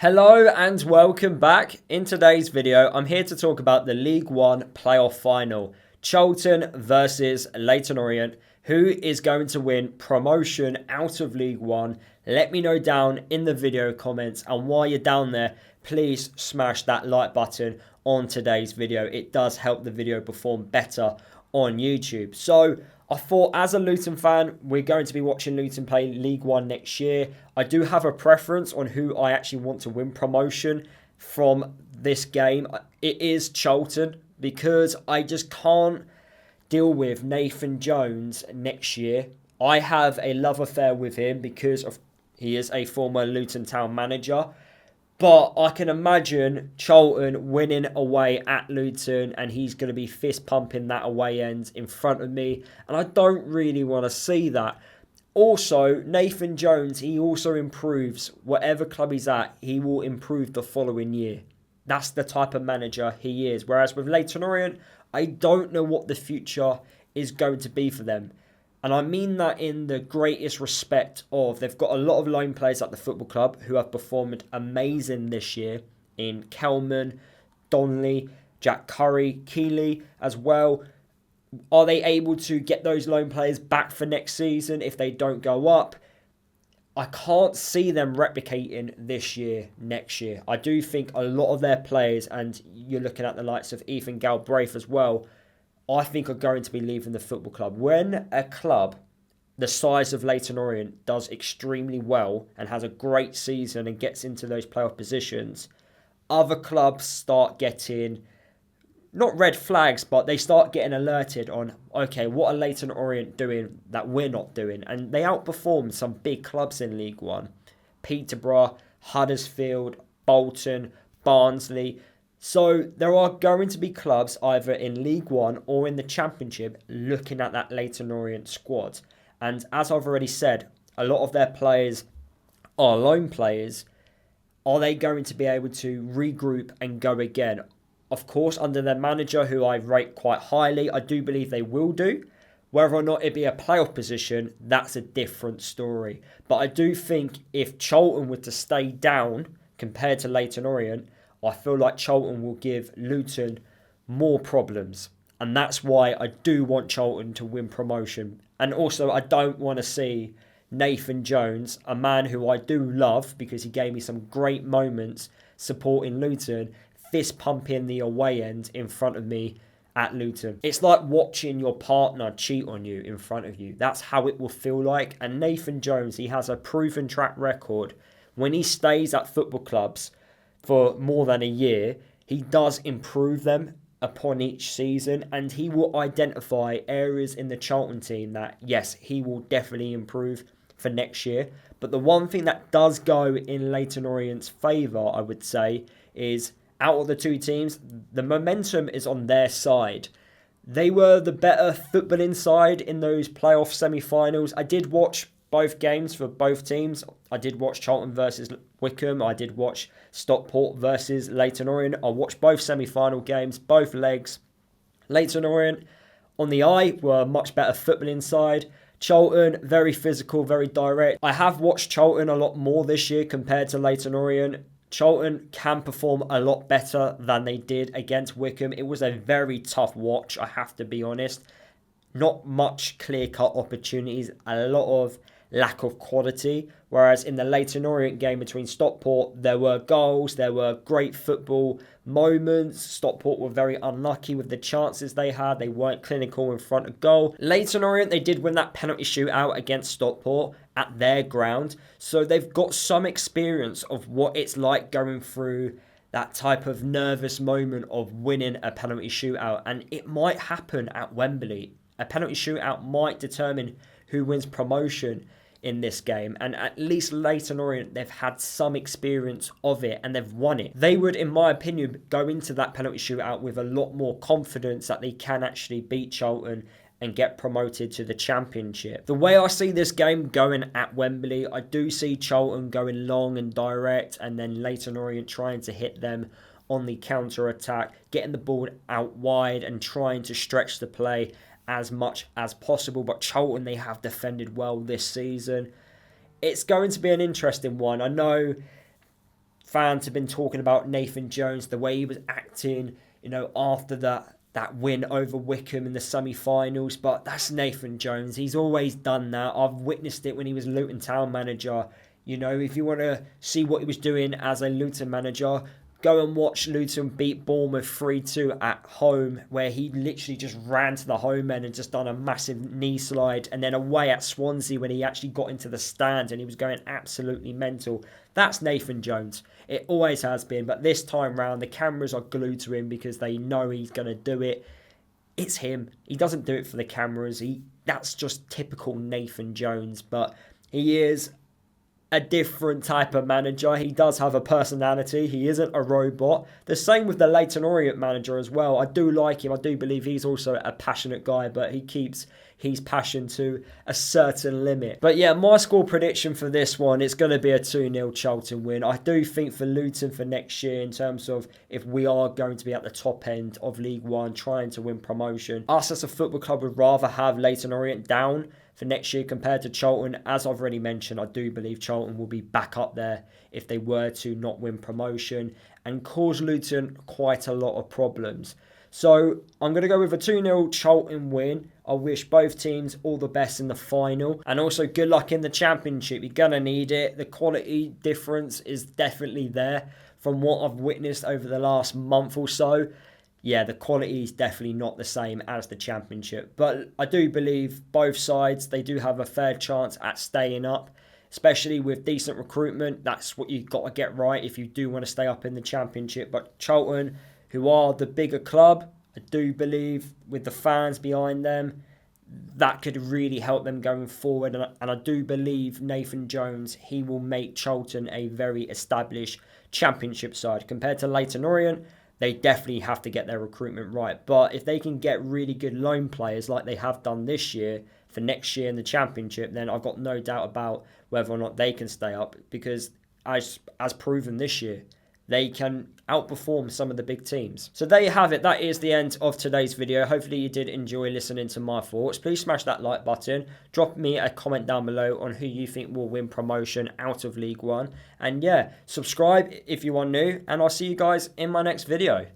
Hello and welcome back. In today's video, I'm here to talk about the League One playoff final. Charlton versus Leyton Orient. Who is going to win promotion out of League One? Let me know down in the video comments. And while you're down there, please smash that like button on today's video. It does help the video perform better on YouTube. So I thought as a Luton fan, we're going to be watching Luton play League One next year. I do have a preference on who I actually want to win promotion from this game. It is Charlton because I just can't deal with Nathan Jones next year. I have a love affair with him because he is a former Luton Town manager. But I can imagine Charlton winning away at Luton and he's going to be fist pumping that away end in front of me. And I don't really want to see that. Also, Nathan Jones, he also improves. Whatever club he's at, he will improve the following year. That's the type of manager he is. Whereas with Leyton Orient, I don't know what the future is going to be for them. And I mean that in the greatest respect of they've got a lot of loan players at the football club who have performed amazing this year in Kelman, Donnelly, Jack Curry, Keeley as well. Are they able to get those loan players back for next season if they don't go up? I can't see them replicating this year, next year. I do think a lot of their players, and you're looking at the likes of Ethan Galbraith as well, I think are going to be leaving the football club. When a club the size of Leyton Orient does extremely well and has a great season and gets into those playoff positions, other clubs start getting, not red flags, but they start getting alerted on, okay, what are Leyton Orient doing that we're not doing? And they outperform some big clubs in League One. Peterborough, Huddersfield, Bolton, Barnsley. So there are going to be clubs either in League One or in the Championship looking at that Leyton Orient squad. And as I've already said, a lot of their players are loan players. Are they going to be able to regroup and go again? Of course, under their manager, who I rate quite highly, I do believe they will do. Whether or not it be a playoff position, that's a different story. But I do think if Charlton were to stay down compared to Leyton Orient, I feel like Charlton will give Luton more problems. And that's why I do want Charlton to win promotion. And also, I don't want to see Nathan Jones, a man who I do love because he gave me some great moments supporting Luton, fist pumping the away end in front of me at Luton. It's like watching your partner cheat on you in front of you. That's how it will feel like. And Nathan Jones, he has a proven track record. When he stays at football clubs for more than a year, he does improve them upon each season, and he will identify areas in the Charlton team that, yes, he will definitely improve for next year. But the one thing that does go in Leyton Orient's favour, I would say, is out of the two teams, the momentum is on their side. They were the better footballing side in those playoff semi-finals. I did watch both games for both teams. I did watch Charlton versus Wycombe. I did watch Stockport versus Leyton Orient. I watched both semi-final games, both legs. Leyton Orient, on the eye, were a much better footballing side. Charlton, very physical, very direct. I have watched Charlton a lot more this year compared to Leyton Orient. Charlton can perform a lot better than they did against Wycombe. It was a very tough watch, I have to be honest. Not much clear-cut opportunities, a lot of lack of quality. Whereas in the Leyton Orient game between Stockport, there were goals, there were great football moments. Stockport were very unlucky with the chances they had. They weren't clinical in front of goal. Leyton Orient, they did win that penalty shootout against Stockport at their ground. So they've got some experience of what it's like going through that type of nervous moment of winning a penalty shootout. And it might happen at Wembley. A penalty shootout might determine who wins promotion in this game, and at least Leyton Orient, they've had some experience of it and they've won it. They would, in my opinion, go into that penalty shootout with a lot more confidence that they can actually beat Charlton and get promoted to the Championship. The way I see this game going at Wembley, I do see Charlton going long and direct, and then Leyton Orient trying to hit them on the counter-attack, getting the ball out wide and trying to stretch the play as much as possible. But Charlton, they have defended well this season. It's going to be an interesting one. I know fans have been talking about Nathan Jones, the way he was acting, after that win over Wickham in the semi-finals. But that's Nathan Jones. He's always done that. I've witnessed it when he was Luton Town manager. If you want to see what he was doing as a Luton manager, go and watch Luton beat Bournemouth 3-2 at home, where he literally just ran to the home end and just done a massive knee slide. And then away at Swansea when he actually got into the stand and he was going absolutely mental. That's Nathan Jones. It always has been. But this time round, the cameras are glued to him because they know he's going to do it. It's him. He doesn't do it for the cameras. That's just typical Nathan Jones. But he is a different type of manager. He does have a personality. He isn't a robot. The same with the Leyton Orient manager as well. I do like him. I do believe he's also a passionate guy, but he keeps his passion to a certain limit. But yeah, my score prediction for this one, it's going to be a 2-0 Charlton win. I do think for Luton for next year, in terms of if we are going to be at the top end of League One trying to win promotion, us as a football club would rather have Leyton Orient down for next year compared to Charlton. As I've already mentioned, I do believe Charlton will be back up there if they were to not win promotion and cause Luton quite a lot of problems. So I'm going to go with a 2-0 Charlton win. I wish both teams all the best in the final. And also good luck in the Championship. You're going to need it. The quality difference is definitely there from what I've witnessed over the last month or so. Yeah, the quality is definitely not the same as the Championship. But I do believe both sides, they do have a fair chance at staying up, especially with decent recruitment. That's what you've got to get right if you do want to stay up in the Championship. But Charlton, who are the bigger club, I do believe with the fans behind them, that could really help them going forward. And I do believe Nathan Jones, he will make Charlton a very established Championship side. Compared to Leyton Orient, they definitely have to get their recruitment right. But if they can get really good loan players like they have done this year for next year in the Championship, then I've got no doubt about whether or not they can stay up. Because as proven this year, they can outperform some of the big teams. So there you have it. That is the end of today's video. Hopefully you did enjoy listening to my thoughts. Please smash that like button. Drop me a comment down below on who you think will win promotion out of League One. And yeah, subscribe if you are new. And I'll see you guys in my next video.